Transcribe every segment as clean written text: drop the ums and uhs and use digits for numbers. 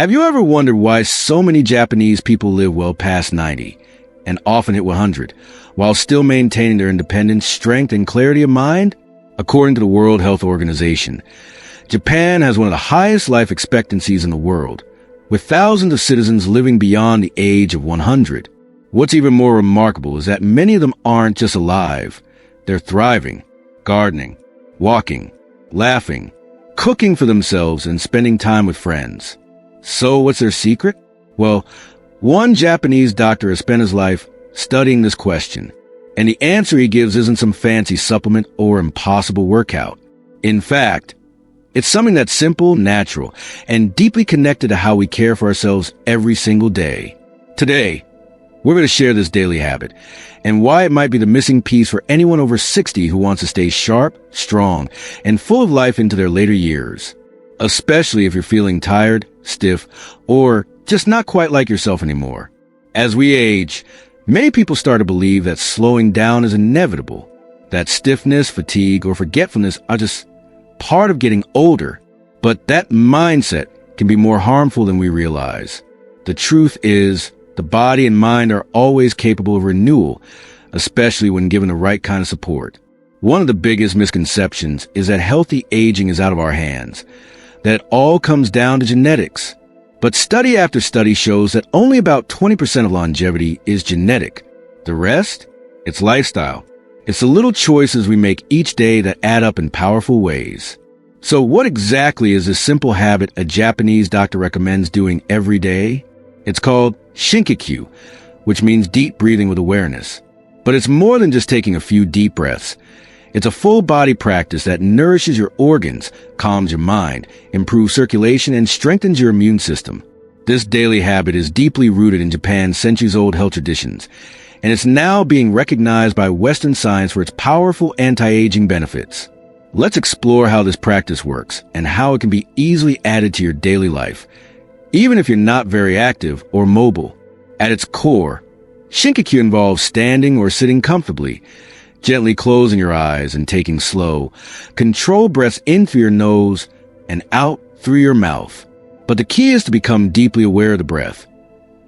Have you ever wondered why so many Japanese people live well past 90 and often hit 100 while still maintaining their independence, strength, and clarity of mind? According to the World Health Organization, Japan has one of the highest life expectancies in the world, with thousands of citizens living beyond the age of 100. What's even more remarkable is that many of them aren't just alive, they're thriving, gardening, walking, laughing, cooking for themselves, and spending time with friends. So what's their secret? Well, one Japanese doctor has spent his life studying this question, and the answer he gives isn't some fancy supplement or impossible workout. In fact, it's something that's simple, natural, and deeply connected to how we care for ourselves every single day. Today, we're going to share this daily habit and why it might be the missing piece for anyone over 60 who wants to stay sharp, strong, and full of life into their later years. Especially if you're feeling tired, stiff, or just not quite like yourself anymore. As we age, many people start to believe that slowing down is inevitable, that stiffness, fatigue, or forgetfulness are just part of getting older. But that mindset can be more harmful than we realize. The truth is, the body and mind are always capable of renewal, especially when given the right kind of support. One of the biggest misconceptions is that healthy aging is out of our hands, that it all comes down to genetics. But study after study shows that only about 20% of longevity is genetic. The rest? It's lifestyle. It's the little choices we make each day that add up in powerful ways. So what exactly is this simple habit a Japanese doctor recommends doing every day? It's called Shinkikyu, which means deep breathing with awareness. But it's more than just taking a few deep breaths. It's a full body practice that nourishes your organs, calms your mind, improves circulation, and strengthens your immune system. This daily habit is deeply rooted in Japan's centuries-old health traditions, and it's now being recognized by Western science for its powerful anti-aging benefits. Let's explore how this practice works and how it can be easily added to your daily life, even if you're not very active or mobile. At its core, Shinkikyu involves standing or sitting comfortably, gently closing your eyes and taking slow, controlled breaths in through your nose and out through your mouth. But the key is to become deeply aware of the breath,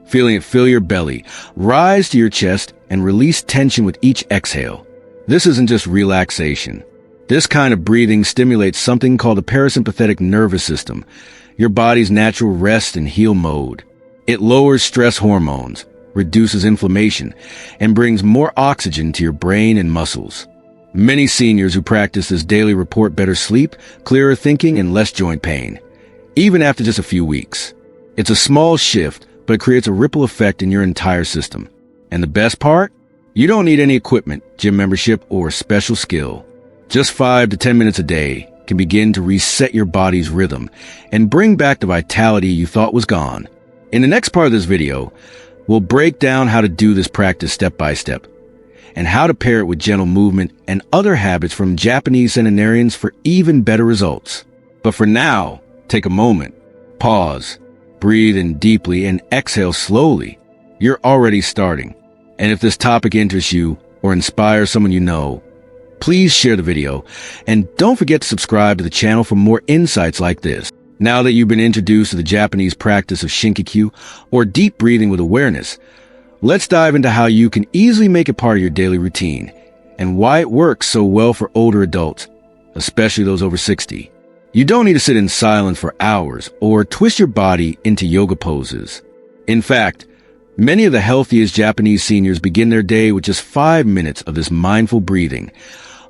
feeling it fill your belly, rise to your chest, and release tension with each exhale. This isn't just relaxation. This kind of breathing stimulates something called the parasympathetic nervous system, your body's natural rest and heal mode. It lowers stress hormones, reduces inflammation, and brings more oxygen to your brain and muscles. Many seniors who practice this daily report better sleep, clearer thinking, and less joint pain, even after just a few weeks. It's a small shift, but it creates a ripple effect in your entire system. And the best part? You don't need any equipment, gym membership, or special skill. Just 5 to 10 minutes a day can begin to reset your body's rhythm and bring back the vitality you thought was gone. In the next part of this video, we'll break down how to do this practice step by step, and how to pair it with gentle movement and other habits from Japanese centenarians for even better results. But for now, take a moment, pause, breathe in deeply, and exhale slowly. You're already starting. And if this topic interests you or inspires someone you know, please share the video, and don't forget to subscribe to the channel for more insights like this. Now that you've been introduced to the Japanese practice of Shinkikyu, or deep breathing with awareness, let's dive into how you can easily make it part of your daily routine, and why it works so well for older adults, especially those over 60. You don't need to sit in silence for hours or twist your body into yoga poses. In fact, many of the healthiest Japanese seniors begin their day with just 5 minutes of this mindful breathing,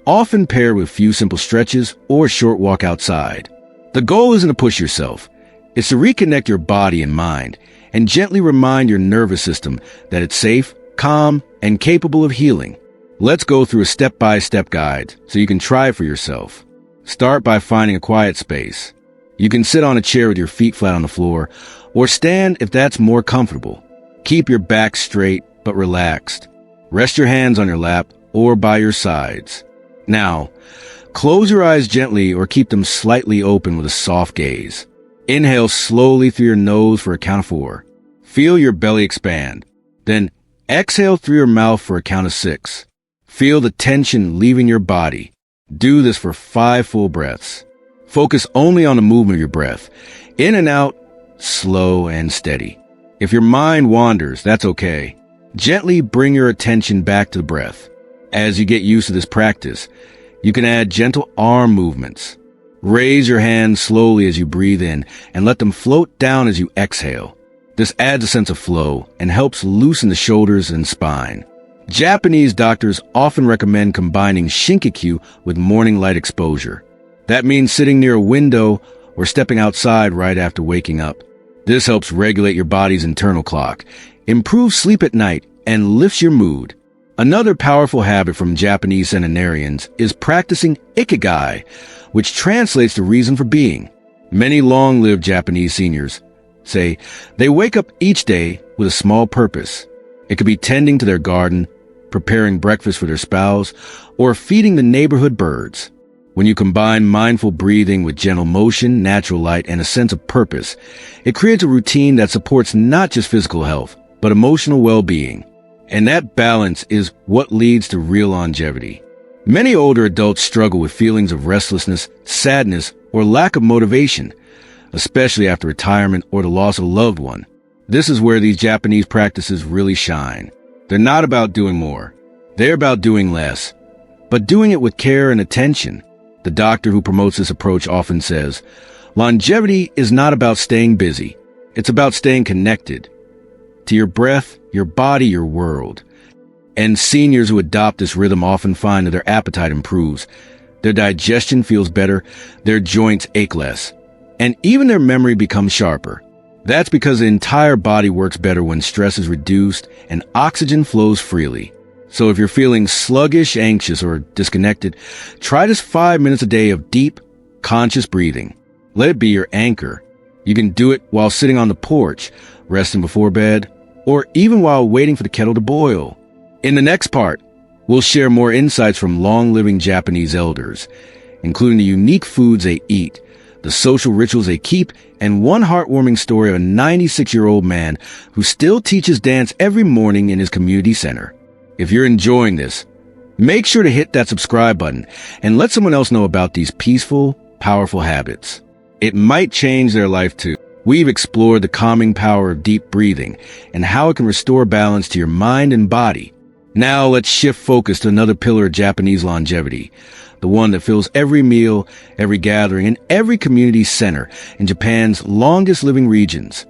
often paired with a few simple stretches or a short walk outside. The goal isn't to push yourself. It's to reconnect your body and mind and gently remind your nervous system that it's safe, calm, and capable of healing. Let's go through a step-by-step guide so you can try it for yourself. Start by finding a quiet space. You can sit on a chair with your feet flat on the floor, or stand if that's more comfortable. Keep your back straight but relaxed. Rest your hands on your lap or by your sides. Now, close your eyes gently or keep them slightly open with a soft gaze. Inhale slowly through your nose for a count of 4. Feel your belly expand. Then exhale through your mouth for a count of 6. Feel the tension leaving your body. Do this for 5 full breaths. Focus only on the movement of your breath, in and out, slow and steady. If your mind wanders, that's okay. Gently bring your attention back to the breath. As you get used to this practice, you can add gentle arm movements. Raise your hands slowly as you breathe in and let them float down as you exhale. This adds a sense of flow and helps loosen the shoulders and spine. Japanese doctors often recommend combining Shinkikyu with morning light exposure. That means sitting near a window or stepping outside right after waking up. This helps regulate your body's internal clock, improves sleep at night, and lifts your mood. Another powerful habit from Japanese centenarians is practicing ikigai, which translates to reason for being. Many long-lived Japanese seniors say they wake up each day with a small purpose. It could be tending to their garden, preparing breakfast for their spouse, or feeding the neighborhood birds. When you combine mindful breathing with gentle motion, natural light, and a sense of purpose, it creates a routine that supports not just physical health, but emotional well-being. And that balance is what leads to real longevity. Many older adults struggle with feelings of restlessness, sadness, or lack of motivation, especially after retirement or the loss of a loved one. This is where these Japanese practices really shine. They're not about doing more. They're about doing less, but doing it with care and attention. The doctor who promotes this approach often says, longevity is not about staying busy. It's about staying connected to your breath, your body, your world. And seniors who adopt this rhythm often find that their appetite improves, their digestion feels better, their joints ache less, and even their memory becomes sharper. That's because the entire body works better when stress is reduced and oxygen flows freely. So if you're feeling sluggish, anxious, or disconnected, try just 5 minutes a day of deep, conscious breathing. Let it be your anchor. You can do it while sitting on the porch, resting before bed, or even while waiting for the kettle to boil. In the next part, we'll share more insights from long-living Japanese elders, including the unique foods they eat, the social rituals they keep, and one heartwarming story of a 96-year-old man who still teaches dance every morning in his community center. If you're enjoying this, make sure to hit that subscribe button and let someone else know about these peaceful, powerful habits. It might change their life too. We've explored the calming power of deep breathing and how it can restore balance to your mind and body. Now let's shift focus to another pillar of Japanese longevity, the one that fills every meal, every gathering, and every community center in Japan's longest living regions: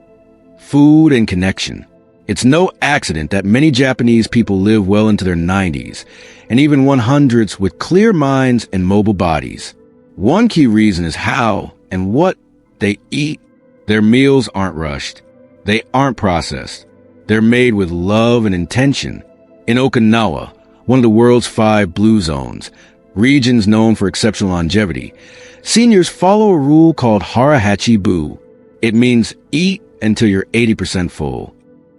food and connection. It's no accident that many Japanese people live well into their 90s, and even 100s with clear minds and mobile bodies. One key reason is how and what they eat. Their meals aren't rushed. They aren't processed. They're made with love and intention. In Okinawa, one of the world's 5 blue zones, regions known for exceptional longevity, seniors follow a rule called Harahachi Bu. It means eat until you're 80% full.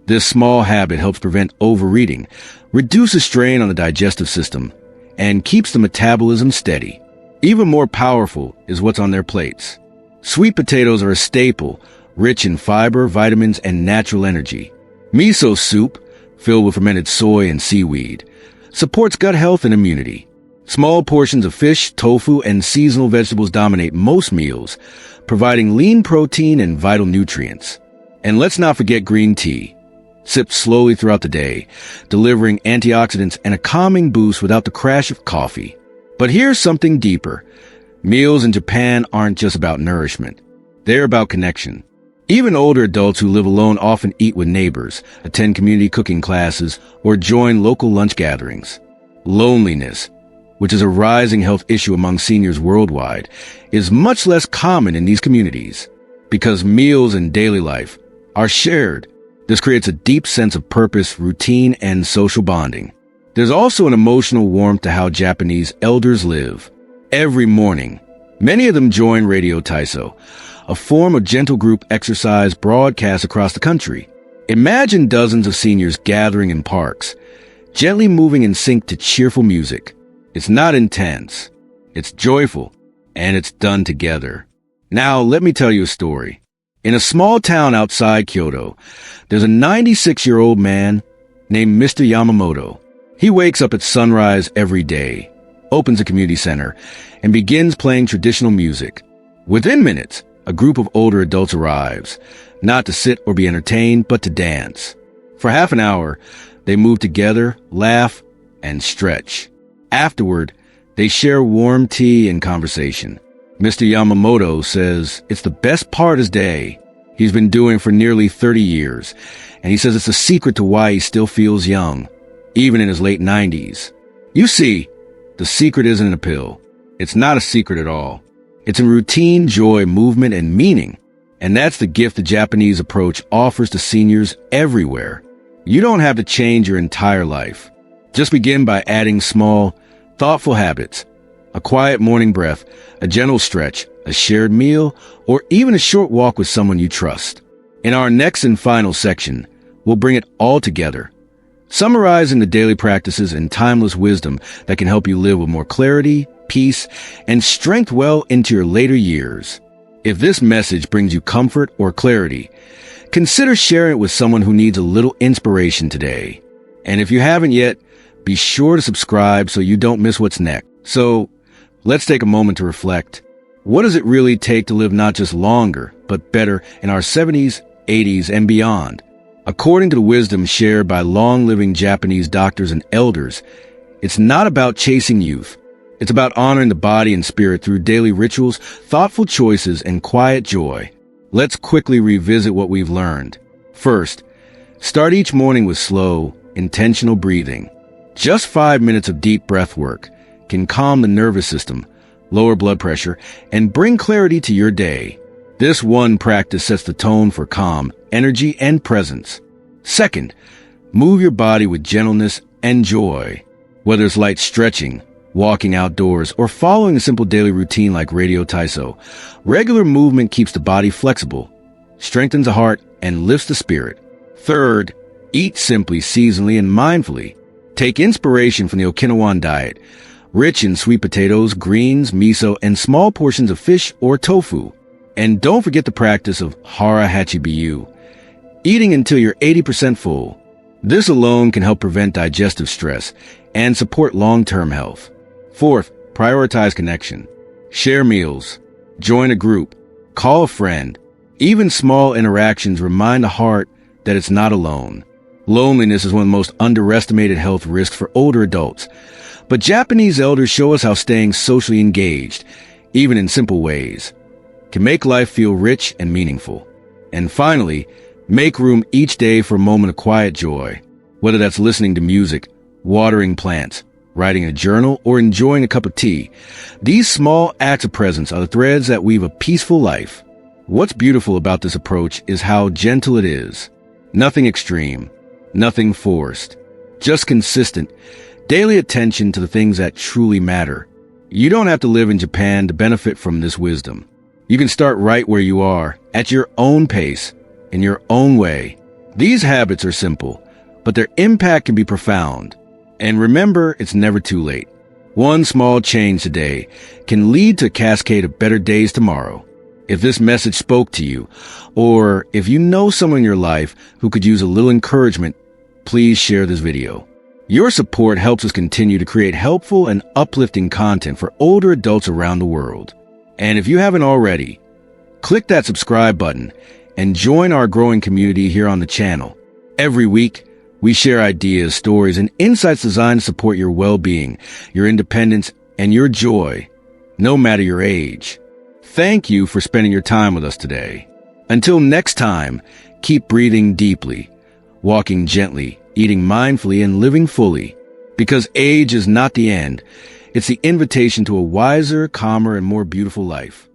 This small habit helps prevent overeating, reduces strain on the digestive system, and keeps the metabolism steady. Even more powerful is what's on their plates. Sweet potatoes are a staple, rich in fiber, vitamins, and natural energy. Miso soup, filled with fermented soy and seaweed, supports gut health and immunity. Small portions of fish, tofu, and seasonal vegetables dominate most meals, providing lean protein and vital nutrients. And let's not forget green tea. Sipped slowly throughout the day, delivering antioxidants and a calming boost without the crash of coffee. But here's something deeper. Meals in Japan aren't just about nourishment. They're about connection. Even older adults who live alone often eat with neighbors, attend community cooking classes, or join local lunch gatherings. Loneliness, which is a rising health issue among seniors worldwide, is much less common in these communities because meals in daily life are shared. This creates a deep sense of purpose, routine, and social bonding. There's also an emotional warmth to how Japanese elders live. Every morning, many of them join Radio Taiso, a form of gentle group exercise broadcast across the country. Imagine dozens of seniors gathering in parks, gently moving in sync to cheerful music. It's not intense, it's joyful, and it's done together. Now, let me tell you a story. In a small town outside Kyoto, there's a 96-year-old man named Mr. Yamamoto. He wakes up at sunrise every day, opens a community center, and begins playing traditional music. Within minutes, a group of older adults arrives, not to sit or be entertained, but to dance. For half an hour, they move together, laugh, and stretch. Afterward, they share warm tea and conversation. Mr. Yamamoto says it's the best part of his day. He's been doing for nearly 30 years, and he says it's a secret to why he still feels young, even in his late 90s. You see, the secret isn't in a pill. It's not a secret at all. It's in routine, joy, movement, and meaning. And that's the gift the Japanese approach offers to seniors everywhere. You don't have to change your entire life. Just begin by adding small, thoughtful habits. A quiet morning breath, a gentle stretch, a shared meal, or even a short walk with someone you trust. In our next and final section, we'll bring it all together, summarizing the daily practices and timeless wisdom that can help you live with more clarity, peace, and strength well into your later years. If this message brings you comfort or clarity, consider sharing it with someone who needs a little inspiration today. And if you haven't yet, be sure to subscribe so you don't miss what's next. So, let's take a moment to reflect. What does it really take to live not just longer, but better in our 70s, 80s, and beyond? According to the wisdom shared by long-living Japanese doctors and elders, it's not about chasing youth. It's about honoring the body and spirit through daily rituals, thoughtful choices, and quiet joy. Let's quickly revisit what we've learned. First, start each morning with slow, intentional breathing. Just 5 minutes of deep breath work can calm the nervous system, lower blood pressure, and bring clarity to your day. This one practice sets the tone for calm, energy, and presence. Second, move your body with gentleness and joy. Whether it's light stretching, walking outdoors, or following a simple daily routine like Radio Taiso, regular movement keeps the body flexible, strengthens the heart, and lifts the spirit. Third, eat simply, seasonally, and mindfully. Take inspiration from the Okinawan diet, rich in sweet potatoes, greens, miso, and small portions of fish or tofu. And don't forget the practice of hara hachibiyu, eating until you're 80% full. This alone can help prevent digestive stress and support long-term health. Fourth, prioritize connection. Share meals, join a group, call a friend. Even small interactions remind the heart that it's not alone. Loneliness is one of the most underestimated health risks for older adults. But Japanese elders show us how staying socially engaged, even in simple ways, can make life feel rich and meaningful. And finally, make room each day for a moment of quiet joy, whether that's listening to music, watering plants, writing a journal, or enjoying a cup of tea. These small acts of presence are the threads that weave a peaceful life. What's beautiful about this approach is how gentle it is. Nothing extreme, nothing forced, just consistent, daily attention to the things that truly matter. You don't have to live in Japan to benefit from this wisdom. You can start right where you are, at your own pace, in your own way. These habits are simple, but their impact can be profound. And remember, it's never too late. One small change today can lead to a cascade of better days tomorrow. If this message spoke to you, or if you know someone in your life who could use a little encouragement, please share this video. Your support helps us continue to create helpful and uplifting content for older adults around the world. And if you haven't already, click that subscribe button and join our growing community here on the channel. Every week, we share ideas, stories, and insights designed to support your well-being, your independence, and your joy, no matter your age. Thank you for spending your time with us today. Until next time, keep breathing deeply, walking gently, eating mindfully, and living fully. Because age is not the end. It's the invitation to a wiser, calmer, and more beautiful life.